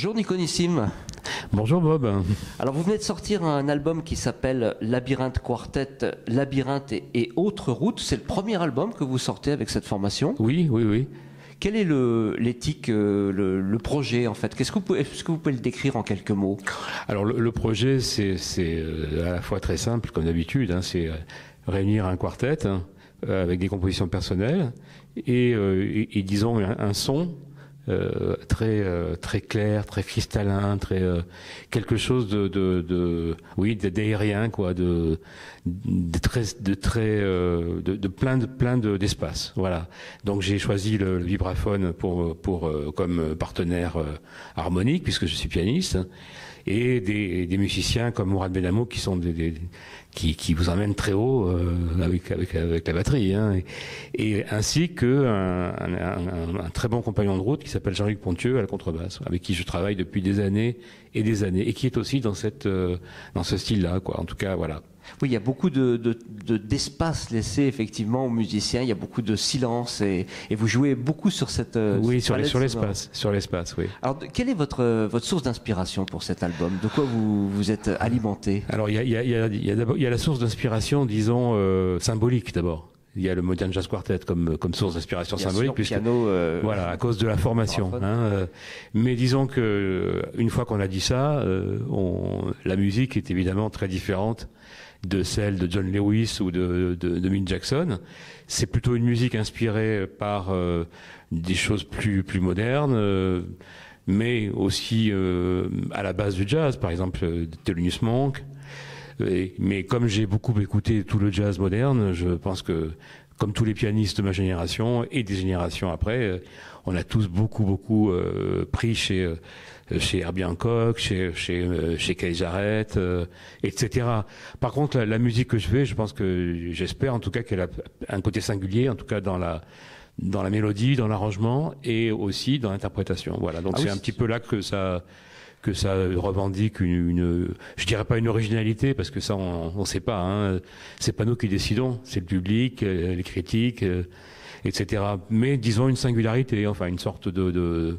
Bonjour Nico Nissim. Bonjour Bob. Alors vous venez de sortir un album qui s'appelle Labyrinthe Quartet, Labyrinthe et autres routes. C'est le premier album que vous sortez avec cette formation. Oui. Quel est l'éthique, le projet en fait? Est-ce que vous pouvez le décrire en quelques mots? Alors le projet c'est à la fois très simple comme d'habitude, hein, c'est réunir un quartet avec des compositions personnelles et disons un son très clair, très cristallin, quelque chose d'aérien quoi, de plein d'espace. Voilà. Donc j'ai choisi le vibraphone pour comme partenaire harmonique puisque je suis pianiste et des musiciens comme Mourad Benamo qui sont qui vous emmènent très haut avec la batterie, hein, et ainsi que un très bon compagnon de route qui s'appelle Jean-Luc Pontieux à la contrebasse, avec qui je travaille depuis des années et qui est aussi dans ce style-là, quoi. En tout cas, voilà. Oui, il y a beaucoup d'espace laissé effectivement aux musiciens. Il y a beaucoup de silence et vous jouez beaucoup sur cette oui sur l'espace, oui. Alors, quelle est votre source d'inspiration pour cet album? De quoi vous êtes alimenté? Alors, il y a la source d'inspiration, disons symbolique d'abord. Il y a le Modern Jazz Quartet comme source d'inspiration symbolique, puisque piano, voilà, à cause de la formation. Mais disons que une fois qu'on a dit ça, la musique est évidemment très différente de celle de John Lewis ou de Milt Jackson. C'est plutôt une musique inspirée par des choses plus modernes, mais aussi à la base du jazz, par exemple Thelonious Monk. Mais comme j'ai beaucoup écouté tout le jazz moderne, je pense que, comme tous les pianistes de ma génération et des générations après, on a tous beaucoup pris chez Herbie Hancock, chez Keith Jarrett, etc. Par contre, la musique que je fais, j'espère en tout cas qu'elle a un côté singulier, en tout cas dans la mélodie, dans l'arrangement et aussi dans l'interprétation. Voilà. Donc un petit peu là que ça revendique je dirais pas une originalité parce que ça on sait pas, hein. C'est pas nous qui décidons, c'est le public, les critiques, etc. Mais disons une singularité, enfin une sorte de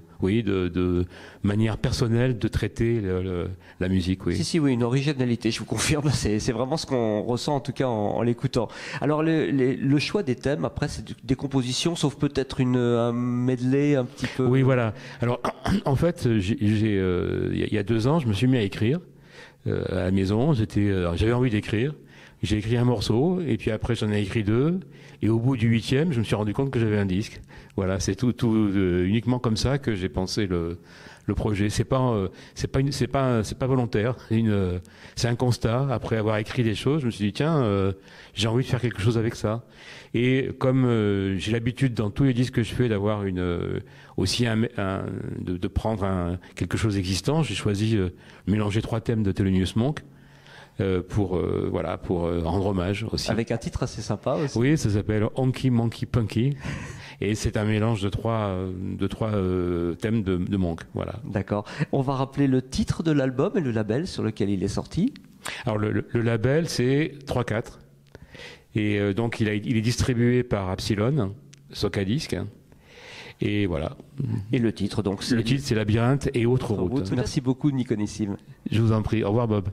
manière personnelle de traiter la musique, oui. Si, oui, une originalité, je vous confirme, c'est vraiment ce qu'on ressent en tout cas en l'écoutant. Alors le choix des thèmes, après c'est des compositions, sauf peut-être un medley un petit peu. Oui, voilà. Alors en fait, il y a 2 ans, je me suis mis à écrire à la maison. J'avais envie d'écrire. J'ai écrit un morceau et puis après j'en ai écrit 2 et au bout du 8e, je me suis rendu compte que j'avais un disque. Voilà, c'est tout uniquement comme ça que j'ai pensé le projet. C'est pas volontaire. C'est un constat. Après avoir écrit des choses, je me suis dit tiens, j'ai envie de faire quelque chose avec ça. Et comme j'ai l'habitude dans tous les disques que je fais d'avoir de prendre quelque chose existant, j'ai choisi mélanger 3 thèmes de Thelonious Monk. Pour rendre hommage aussi. Avec un titre assez sympa aussi. Oui, ça s'appelle Honky Monkey Punky et c'est un mélange de trois thèmes de Monk. Voilà. D'accord. On va rappeler le titre de l'album et le label sur lequel il est sorti. Alors le label c'est 3-4 et donc il est distribué par Absilon, Socadisc. Et voilà. Et le titre donc le titre c'est Labyrinthe et autres routes. Merci beaucoup Nico Nissim. Je vous en prie. Au revoir Bob.